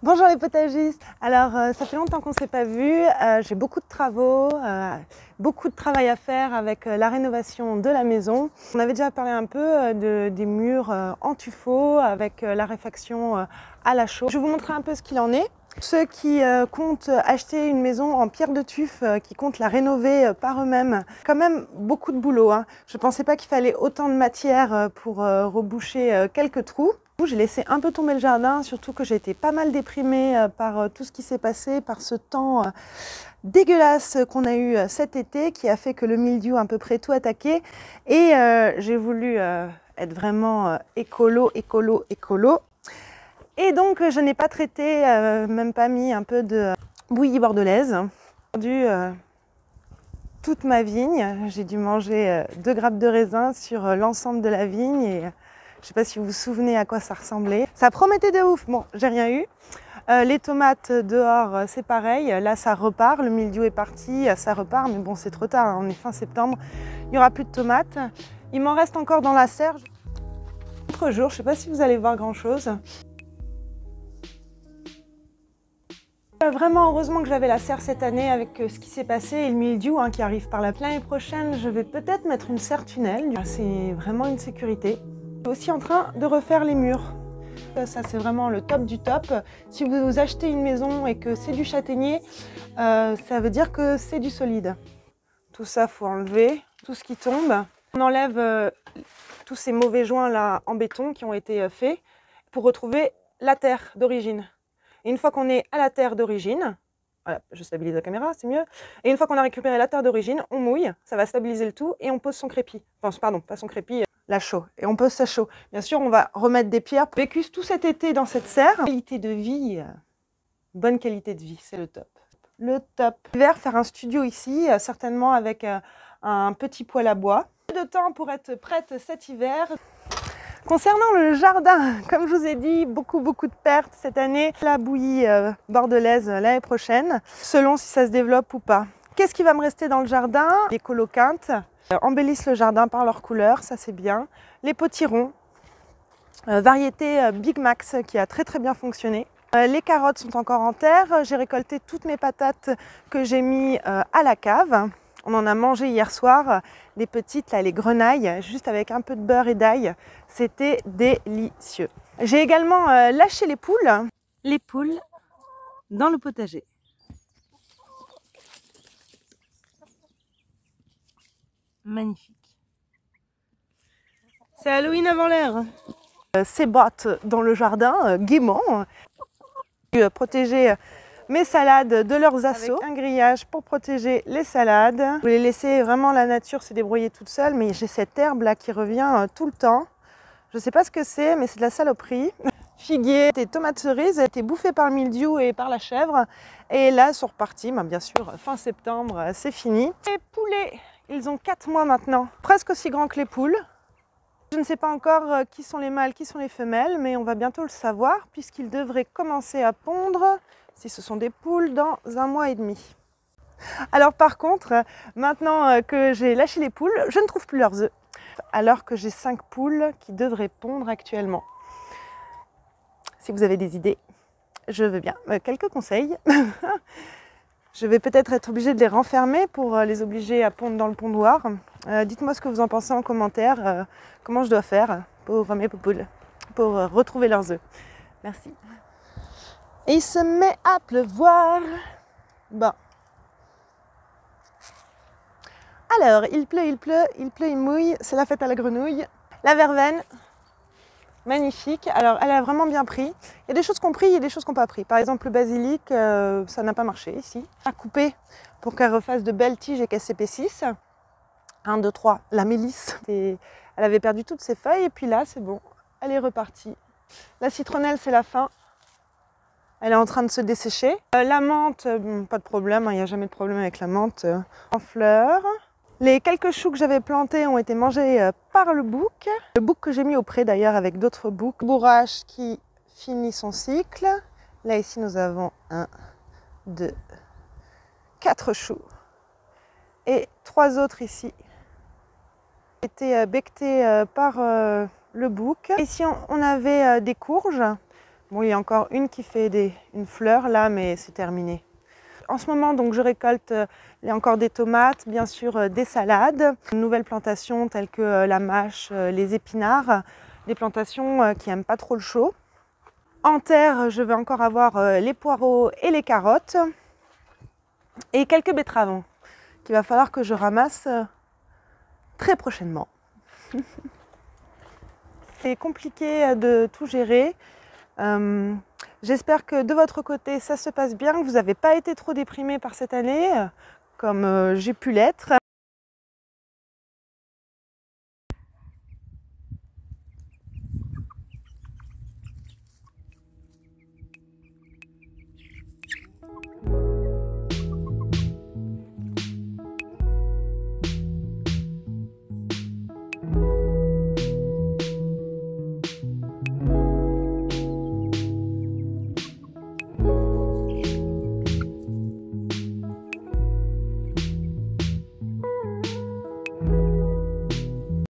Bonjour les potagistes. Alors ça fait longtemps qu'on ne s'est pas vu. J'ai beaucoup de travaux, beaucoup de travail à faire avec la rénovation de la maison. On avait déjà parlé un peu des murs en tuffeau avec la réfaction à la chaux. Je vais vous montrer un peu ce qu'il en est. Ceux qui comptent acheter une maison en pierre de tuf, qui comptent la rénover par eux-mêmes, quand même beaucoup de boulot, hein. Je ne pensais pas qu'il fallait autant de matière pour reboucher quelques trous. J'ai laissé un peu tomber le jardin, surtout que j'ai été pas mal déprimée par tout ce qui s'est passé, par ce temps dégueulasse qu'on a eu cet été, qui a fait que le mildiou a à peu près tout attaqué. Et j'ai voulu être vraiment écolo. Et donc je n'ai pas traité, même pas mis un peu de bouillie bordelaise. J'ai perdu toute ma vigne, j'ai dû manger 2 grappes de raisin sur l'ensemble de la vigne. Et, je ne sais pas si vous vous souvenez à quoi ça ressemblait. Ça promettait de ouf. Bon, j'ai rien eu. Les tomates dehors, c'est pareil. Là, ça repart. Le mildiou est parti, ça repart. Mais bon, c'est trop tard. Hein. On est fin septembre. Il n'y aura plus de tomates. Il m'en reste encore dans la serre. Autre jour, je ne sais pas si vous allez voir grand-chose. Vraiment, heureusement que j'avais la serre cette année avec ce qui s'est passé et le mildiou qui arrive par là. L'année prochaine, je vais peut-être mettre une serre tunnel. C'est vraiment une sécurité. Je suis aussi en train de refaire les murs. Ça c'est vraiment le top du top. Si vous achetez une maison et que c'est du châtaignier, ça veut dire que c'est du solide. Tout ça, faut enlever, tout ce qui tombe. On enlève tous ces mauvais joints là en béton qui ont été faits pour retrouver la terre d'origine. Et une fois qu'on est à la terre d'origine, voilà, je stabilise la caméra, c'est mieux. Et une fois qu'on a récupéré la terre d'origine, on mouille, ça va stabiliser le tout et on pose son crépi. Enfin, pardon, pas son crépi. La chaux, et on pose sa chaux. Bien sûr, on va remettre des pierres. J'ai vécu tout cet été dans cette serre. Qualité de vie, bonne qualité de vie, c'est le top. Le top. L'hiver, faire un studio ici, certainement avec un petit poêle à bois. De temps pour être prête cet hiver. Concernant le jardin, comme je vous ai dit, beaucoup de pertes cette année. La bouillie bordelaise l'année prochaine, selon si ça se développe ou pas. Qu'est-ce qui va me rester dans le jardin? Les coloquintes embellissent le jardin par leur couleur, ça c'est bien. Les potirons, variété Big Max qui a très bien fonctionné. Les carottes sont encore en terre. J'ai récolté toutes mes patates que j'ai mis à la cave. On en a mangé hier soir, les petites, là, les grenailles, juste avec un peu de beurre et d'ail. C'était délicieux. J'ai également lâché les poules. Les poules dans le potager. Magnifique. C'est Halloween avant l'heure. Ces bottes dans le jardin, gaiement. Protéger mes salades de leurs assauts. Avec un grillage pour protéger les salades. Je voulais laisser vraiment la nature se débrouiller toute seule, mais j'ai cette herbe là qui revient tout le temps. Je ne sais pas ce que c'est, mais c'est de la saloperie. Figuier, des tomates cerises, été bouffées par le mildiou et par la chèvre. Et là, sont repartis, bien sûr, fin septembre, c'est fini. Les poulets, ils ont 4 mois maintenant, presque aussi grands que les poules. Je ne sais pas encore qui sont les mâles, qui sont les femelles, mais on va bientôt le savoir puisqu'ils devraient commencer à pondre, si ce sont des poules, dans 1 mois et demi. Alors par contre, maintenant que j'ai lâché les poules, je ne trouve plus leurs œufs, alors que j'ai 5 poules qui devraient pondre actuellement. Si vous avez des idées, je veux bien. Quelques conseils. Je vais peut-être être obligée de les renfermer pour les obliger à pondre dans le pondoir. Dites-moi ce que vous en pensez en commentaire, comment je dois faire pour mes poules, pour retrouver leurs œufs. Merci. Et il se met à pleuvoir. Bon. Alors, il pleut, il mouille, c'est la fête à la grenouille. La verveine, magnifique. Alors, elle a vraiment bien pris. Il y a des choses qu'on pris, il y a des choses qu'on n'a pas pris. Par exemple, le basilic, ça n'a pas marché ici. À couper pour qu'elle refasse de belles tiges et qu'elle s'épaississe. 1, 2, 3, la mélisse. Elle avait perdu toutes ses feuilles et puis là, c'est bon, elle est repartie. La citronnelle, c'est la fin. Elle est en train de se dessécher. La menthe, pas de problème, il n'y a jamais de problème avec la menthe en fleurs. Les quelques choux que j'avais plantés ont été mangés par le bouc. Le bouc que j'ai mis au pré d'ailleurs avec d'autres boucs. Bourrache qui finit son cycle. Là ici nous avons 1, 2, 4 choux. Et 3 autres ici. Été bectés par le bouc. Ici on avait des courges Bon, il y a encore une qui fait une fleur là, mais c'est terminé. En ce moment, donc, je récolte encore des tomates, bien sûr des salades, de nouvelles plantations telles que la mâche, les épinards, des plantations qui n'aiment pas trop le chaud. En terre, je vais encore avoir les poireaux et les carottes et quelques betteraves qu'il va falloir que je ramasse très prochainement. C'est compliqué de tout gérer. J'espère que de votre côté ça se passe bien, que vous n'avez pas été trop déprimé par cette année, comme j'ai pu l'être.